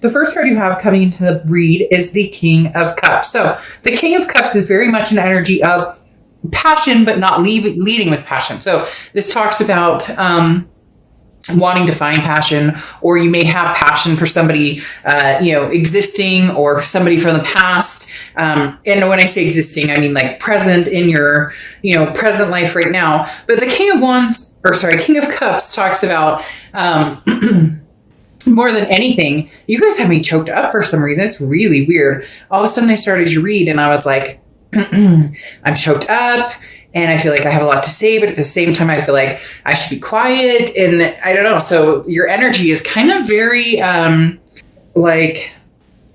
the first card you have coming into the read is the King of Cups. So the King of Cups is very much an energy of passion, but not leading with passion. So this talks about wanting to find passion, or you may have passion for somebody, existing, or somebody from the past. And when I say existing, I mean like present in your, present life right now. But the King of Cups talks about, more than anything, you guys have me choked up for some reason. It's really weird. All of a sudden I started to read and I was like, I'm choked up and I feel like I have a lot to say, but at the same time, I feel like I should be quiet. And I don't know. So your energy is kind of very, like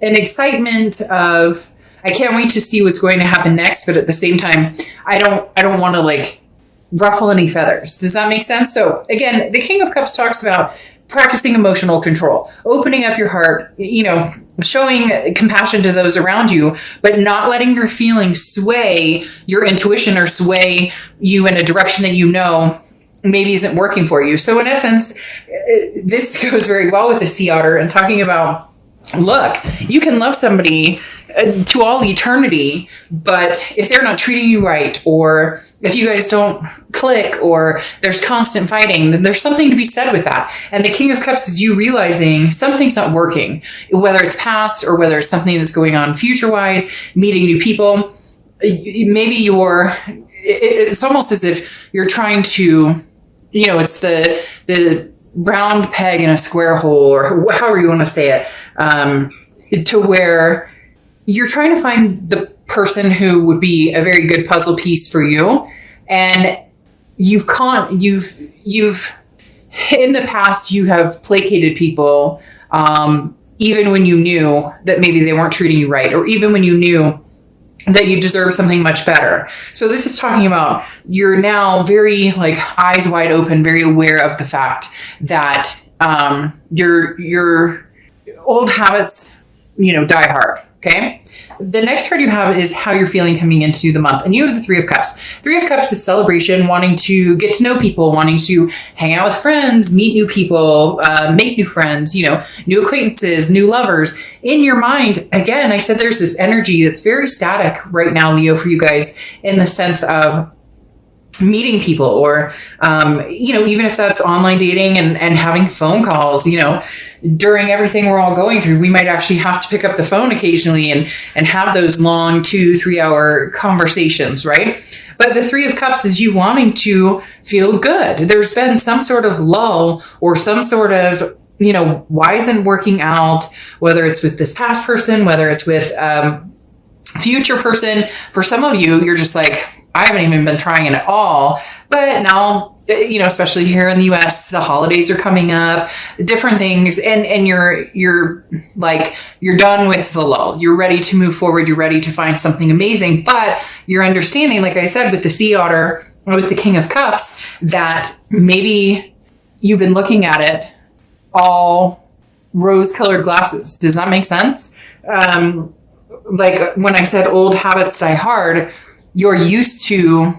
an excitement of, I can't wait to see what's going to happen next. But at the same time, I don't want to like ruffle any feathers. Does that make sense? So again, the King of Cups talks about practicing emotional control, opening up your heart, showing compassion to those around you, but not letting your feelings sway your intuition or sway you in a direction that maybe isn't working for you. So in essence, this goes very well with the sea otter and talking about, look, you can love somebody to all eternity, but if they're not treating you right, or if you guys don't click, or there's constant fighting, then there's something to be said with that. And the King of Cups is you realizing something's not working, whether it's past or whether it's something that's going on future-wise, meeting new people. Maybe it's almost as if you're trying to, it's the round peg in a square hole, or however you want to say it, to where you're trying to find the person who would be a very good puzzle piece for you. And you've in the past, you have placated people, even when you knew that maybe they weren't treating you right, or even when you knew that you deserve something much better. So this is talking about you're now very like eyes wide open, very aware of the fact that your old habits, die hard. Okay. The next card you have is how you're feeling coming into the month. And you have the Three of Cups. Three of Cups is celebration, wanting to get to know people, wanting to hang out with friends, meet new people, make new friends, new acquaintances, new lovers. In your mind, again, I said there's this energy that's very static right now, Leo, for you guys, in the sense of meeting people, or, even if that's online dating and having phone calls, during everything we're all going through, we might actually have to pick up the phone occasionally and have those long 2-3 hour conversations, right? But the Three of Cups is you wanting to feel good. There's been some sort of lull or some sort of, why isn't working out, whether it's with this past person, whether it's with future person. For some of you, you're just like, I haven't even been trying it at all. But now, especially here in the US, the holidays are coming up, different things. And you're done with the lull. You're ready to move forward. You're ready to find something amazing. But you're understanding, like I said, with the Sea Otter, or with the King of Cups, that maybe you've been looking at it all rose-colored glasses. Does that make sense? Like when I said old habits die hard, you're used to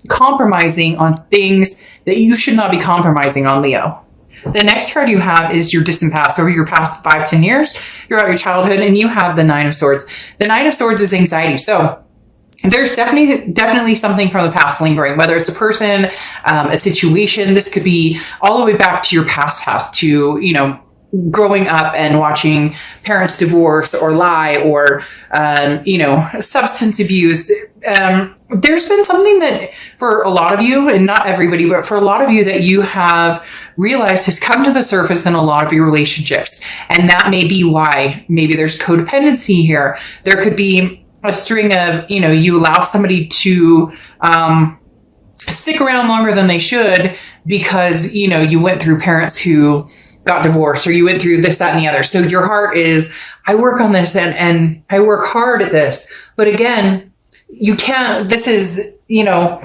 compromising on things that you should not be compromising on, Leo. The next card you have is your distant past, over your past 5-10 years, throughout your childhood, and you have the Nine of Swords. The Nine of Swords is anxiety. So there's definitely something from the past lingering, whether it's a person, a situation. This could be all the way back to your past to, growing up and watching parents divorce or lie, or, substance abuse. There's been something that for a lot of you, and not everybody, but for a lot of you, that you have realized has come to the surface in a lot of your relationships. And that may be why maybe there's codependency here. There could be a string of, you allow somebody to stick around longer than they should because, you went through parents who got divorced, or you went through this, that, and the other. So your heart is, I work on this and I work hard at this. But again, you can't, this is, if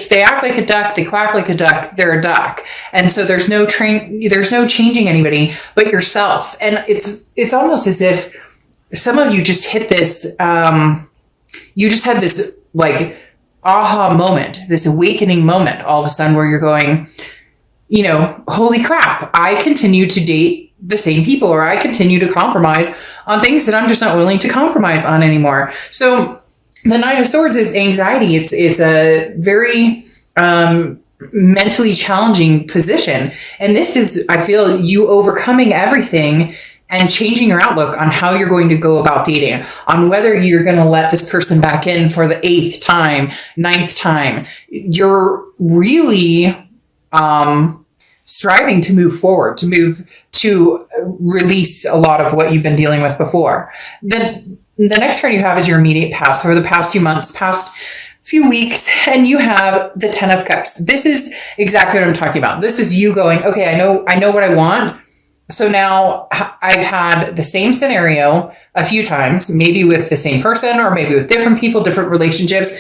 they act like a duck, they quack like a duck, they're a duck. And so there's no changing anybody but yourself. And it's almost as if some of you just hit this, you just had this like aha moment, this awakening moment all of a sudden where you're going, holy crap, I continue to date the same people, or I continue to compromise on things that I'm just not willing to compromise on anymore. So the Knight of Swords is anxiety. It's a very mentally challenging position. And this is, I feel, you overcoming everything and changing your outlook on how you're going to go about dating, on whether you're going to let this person back in for the 8th time, 9th time. You're really striving to move forward, to release a lot of what you've been dealing with before. The next card you have is your immediate past, over the past few months, past few weeks, and you have the 10 of Cups. This is exactly what I'm talking about. This is you going, okay, I know what I want. So now I've had the same scenario a few times, maybe with the same person or maybe with different people, different relationships.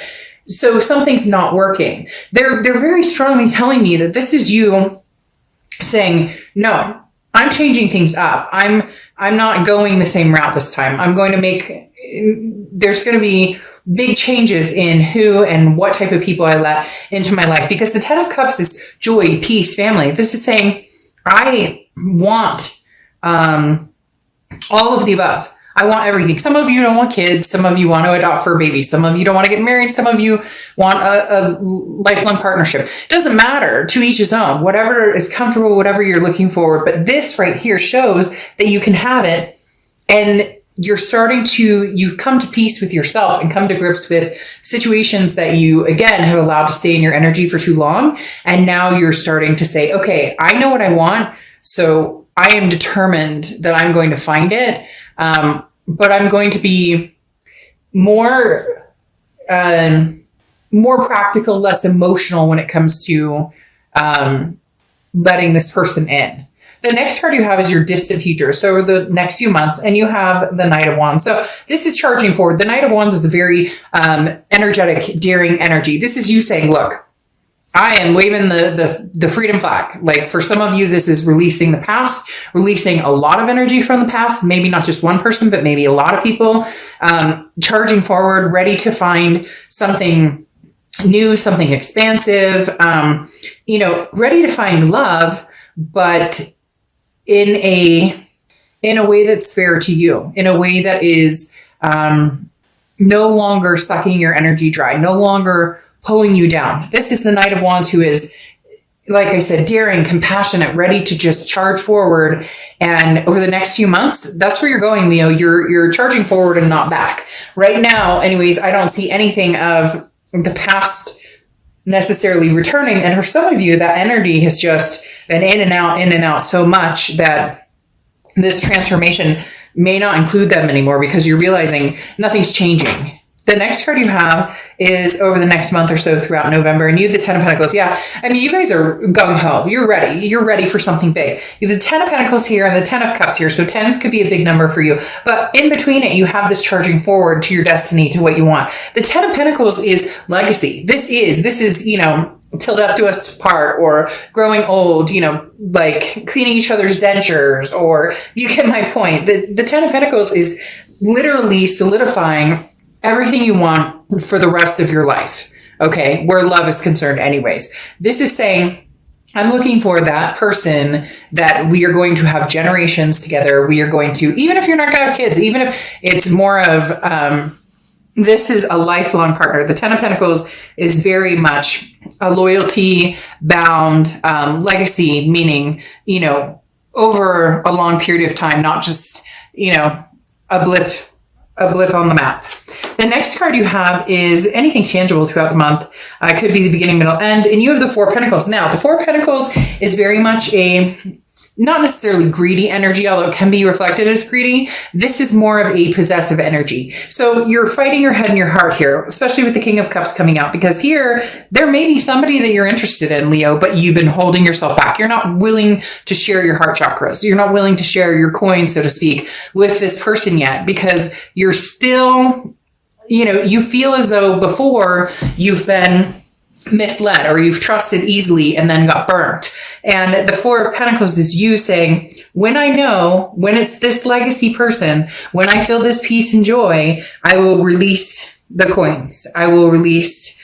So something's not working. They're very strongly telling me that this is you saying, no, I'm changing things up. I'm not going the same route this time. I'm going to there's going to be big changes in who and what type of people I let into my life, because the 10 of Cups is joy, peace, family. This is saying, I want all of the above. I want everything. Some of you don't want kids. Some of you want to adopt fur babies. Some of you don't want to get married. Some of you want a lifelong partnership. It doesn't matter, to each his own, whatever is comfortable, whatever you're looking for. But this right here shows that you can have it, and you've come to peace with yourself and come to grips with situations that you, again, have allowed to stay in your energy for too long. And now you're starting to say, okay, I know what I want. So I am determined that I'm going to find it. But I'm going to be more practical, less emotional when it comes to letting this person in. The next card you have is your distant future. So the next few months, and you have the Knight of Wands. So this is charging forward. The Knight of Wands is a very energetic, daring energy. This is you saying, look, I am waving the freedom flag. Like, for some of you, this is releasing the past, releasing a lot of energy from the past, maybe not just one person, but maybe a lot of people, charging forward, ready to find something new, something expansive, ready to find love, but in a way that's fair to you, in a way that is no longer sucking your energy dry, no longer pulling you down. This is the Knight of Wands, who is, like I said, daring, compassionate, ready to just charge forward. And over the next few months, that's where you're going, Leo. You're charging forward and not back. Right now, anyways, I don't see anything of the past necessarily returning. And for some of you, that energy has just been in and out so much that this transformation may not include them anymore, because you're realizing nothing's changing. The next card you have is over the next month or so throughout November, and you have the 10 of Pentacles. Yeah, I mean, you guys are gung-ho. You're ready. You're ready for something big. You have the 10 of Pentacles here and the 10 of Cups here, so 10s could be a big number for you. But in between it, you have this charging forward to your destiny, to what you want. The 10 of Pentacles is legacy. This is, till death do us part, or growing old, like cleaning each other's dentures, or you get my point. The 10 of Pentacles is literally solidifying everything you want for the rest of your life, okay, where love is concerned anyways. This is saying, I'm looking for that person that we are going to have generations together. We are going to, even if you're not going to have kids, even if it's more of, this is a lifelong partner. The 10 of Pentacles is very much a loyalty bound legacy, meaning, over a long period of time, not just, a blip on the map. The next card you have is anything tangible throughout the month. It could be the beginning, middle, end. And you have the 4 of Pentacles. Now, the 4 of Pentacles is very much not necessarily greedy energy, although it can be reflected as greedy. This is more of a possessive energy. So you're fighting your head and your heart here, especially with the King of Cups coming out, because here, there may be somebody that you're interested in, Leo, but you've been holding yourself back. You're not willing to share your heart chakras. You're not willing to share your coin, so to speak, with this person yet, because you're still, you feel as though before you've been misled, or you've trusted easily and then got burnt. And the 4 of Pentacles is you saying, when it's this legacy person, when I feel this peace and joy, I will release the coins. I will release,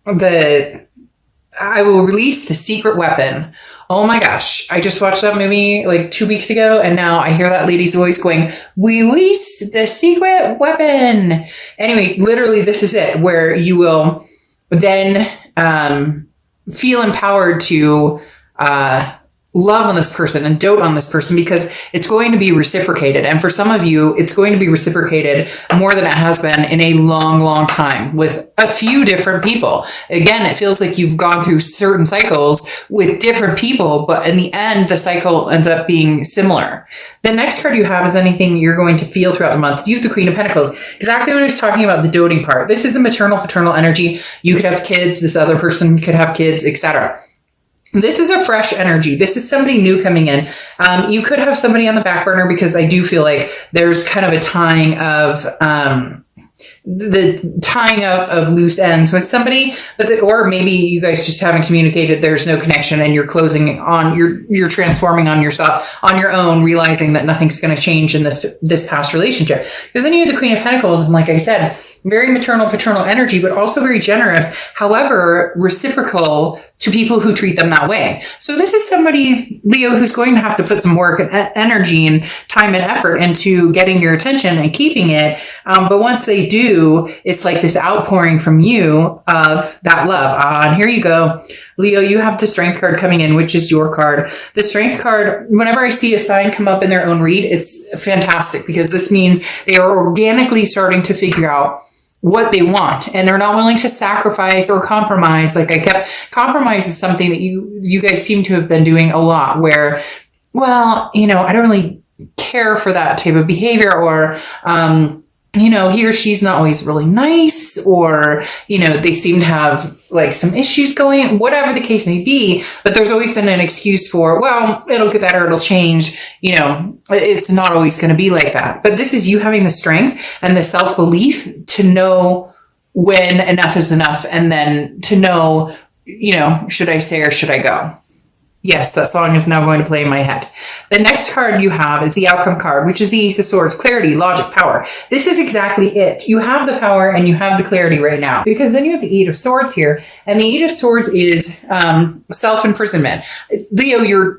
I will release the secret weapon Oh my gosh. I just watched that movie like 2 weeks ago, and now I hear that lady's voice going, "Oui, oui, the secret weapon." Anyways, literally this is it, where you will then feel empowered to love on this person and dote on this person, because it's going to be reciprocated. And for some of you, it's going to be reciprocated more than it has been in a long, long time with a few different people. Again, it feels like you've gone through certain cycles with different people, but in the end, the cycle ends up being similar. The next card you have is anything you're going to feel throughout the month. You have the Queen of Pentacles. Exactly what I was talking about, the doting part. This is a maternal, paternal energy. You could have kids. This other person could have kids, etc. This is a fresh energy. This is somebody new coming in. You could have somebody on the back burner, because I do feel like there's kind of a tying of loose ends with somebody, or maybe you guys just haven't communicated. There's no connection, and you're closing on, you're transforming on yourself on your own, realizing that nothing's going to change in this past relationship. Because then you have the Queen of Pentacles, and like I said, very maternal, paternal energy, but also very generous. However, reciprocal to people who treat them that way. So this is somebody, Leo, who's going to have to put some work and energy and time and effort into getting your attention and keeping it. But once they do, it's like this outpouring from you of that love. And here you go. Leo, you have the Strength card coming in, which is your card. The Strength card, whenever I see a sign come up in their own read, it's fantastic, because this means they are organically starting to figure out what they want, and they're not willing to sacrifice or compromise. Like compromise is something that you guys seem to have been doing a lot, where, well, I don't really care for that type of behavior, or, he or she's not always really nice, or, they seem to have like some issues going, whatever the case may be, but there's always been an excuse for, well, it'll get better, it'll change, it's not always going to be like that. But this is you having the strength and the self-belief to know when enough is enough, and then to know, should I stay or should I go? Yes, that song is now going to play in my head. The next card you have is the Outcome card, which is the Ace of Swords, clarity, logic, power. This is exactly it. You have the power and you have the clarity right now, because then you have the Eight of Swords here, and the Eight of Swords is self-imprisonment. Leo, you're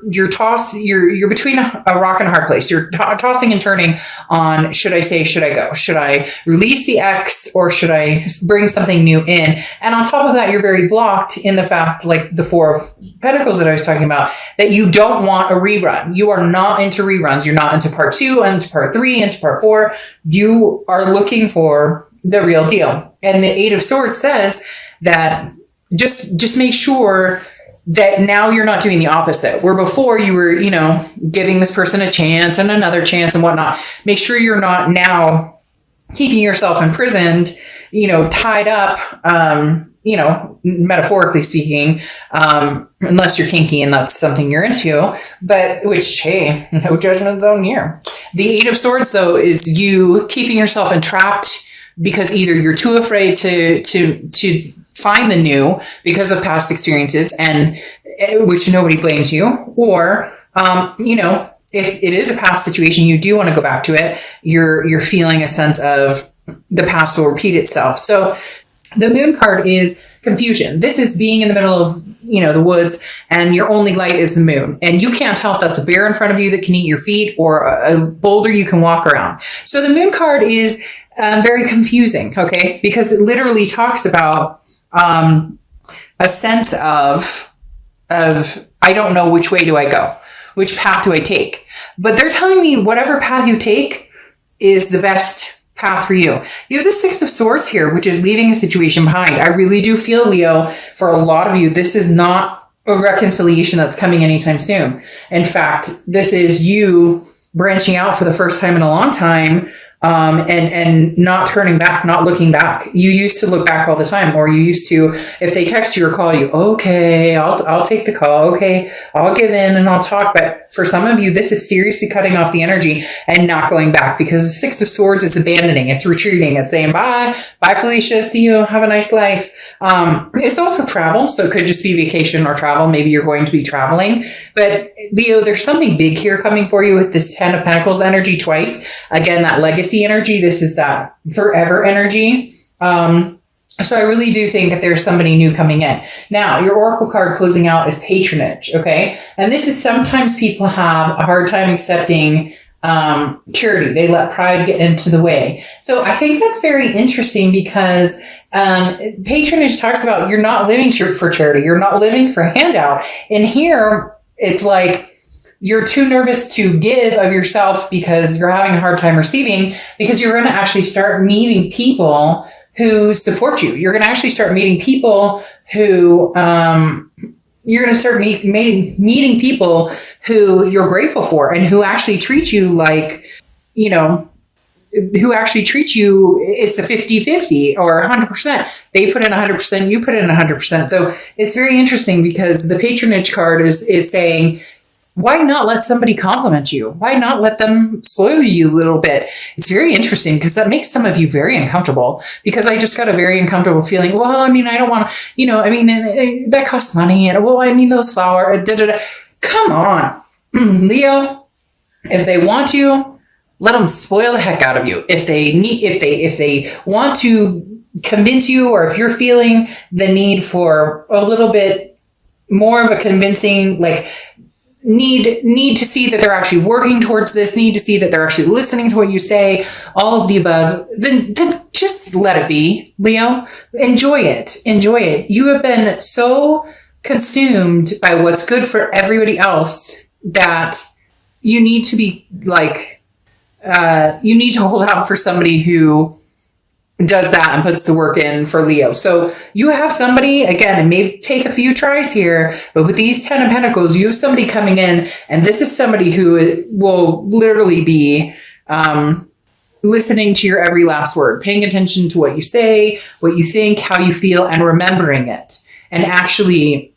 between a rock and a hard place. You're tossing and turning on, should I stay, should I go? Should I release the ex, or should I bring something new in? And on top of that, you're very blocked in the fact, like the Four of Pentacles that I was talking about, that you don't want a rerun. You are not into reruns. You're not into part 2, into part 3, into part 4. You are looking for the real deal. And the Eight of Swords says that just make sure that now you're not doing the opposite, where before you were, giving this person a chance and another chance and whatnot. Make sure you're not now keeping yourself imprisoned, tied up, metaphorically speaking, unless you're kinky and that's something you're into, but which, hey, no judgment zone here. The Eight of Swords, though, is you keeping yourself entrapped because either you're too afraid to find the new because of past experiences, and which nobody blames you, or, if it is a past situation, you do want to go back to it, you're feeling a sense of the past will repeat itself. So the Moon card is confusion. This is being in the middle of, the woods, and your only light is the moon. And you can't tell if that's a bear in front of you that can eat your feet or a boulder you can walk around. So the Moon card is very confusing, okay? Because it literally talks about a sense of I don't know which way do I go? Which path do I take? But they're telling me whatever path you take is the best path for you. You have the Six of Swords here, which is leaving a situation behind. I really do feel, Leo, for a lot of you, this is not a reconciliation that's coming anytime soon. In fact, this is you branching out for the first time in a long time, and not turning back, not looking back. You used to look back all the time, or you used to, if they text you or call you, okay, I'll take the call. Okay, I'll give in and I'll talk. But for some of you, this is seriously cutting off the energy and not going back, because the Six of Swords is abandoning. It's retreating. It's saying, bye, Felicia. See you. Have a nice life. It's also travel. So it could just be vacation or travel. Maybe you're going to be traveling, but Leo, there's something big here coming for you with this Ten of Pentacles energy twice. Again, that legacy energy. This is that forever energy. So I really do think that there's somebody new coming in. Now, your oracle card closing out is patronage, okay? And this is sometimes people have a hard time accepting charity. They let pride get into the way. So I think that's very interesting because patronage talks about you're not living for charity. You're not living for handout. And here, it's like you're too nervous to give of yourself because you're having a hard time receiving, because you're going to actually start meeting people who support you. You're going to actually start meeting people who, you're going to start meeting people who you're grateful for and who actually treat you like, you know, who actually treat you, it's a 50-50 or 100%. They put in 100%, you put in 100%. So it's very interesting because the patronage card is saying, why not let somebody compliment you? Why not let them spoil you a little bit? It's very interesting because that makes some of you very uncomfortable, because I just got a very uncomfortable feeling. Well, I mean, I don't want to, you know, I mean, that costs money. And well, I mean, those flowers, come on, Leo, if they want to, let them spoil the heck out of you. If they want to convince you, or if you're feeling the need for a little bit more of a convincing, like, need to see that they're actually working towards this, need to see that they're actually listening to what you say, all of the above, then just let it be, Leo. Enjoy it. You have been so consumed by what's good for everybody else that you need to be like, you need to hold out for somebody who does that and puts the work in for Leo. So you have somebody, again, it may take a few tries here, but with these 10 of Pentacles, you have somebody coming in, and this is somebody who will literally be listening to your every last word, paying attention to what you say, what you think, how you feel, and remembering it, and actually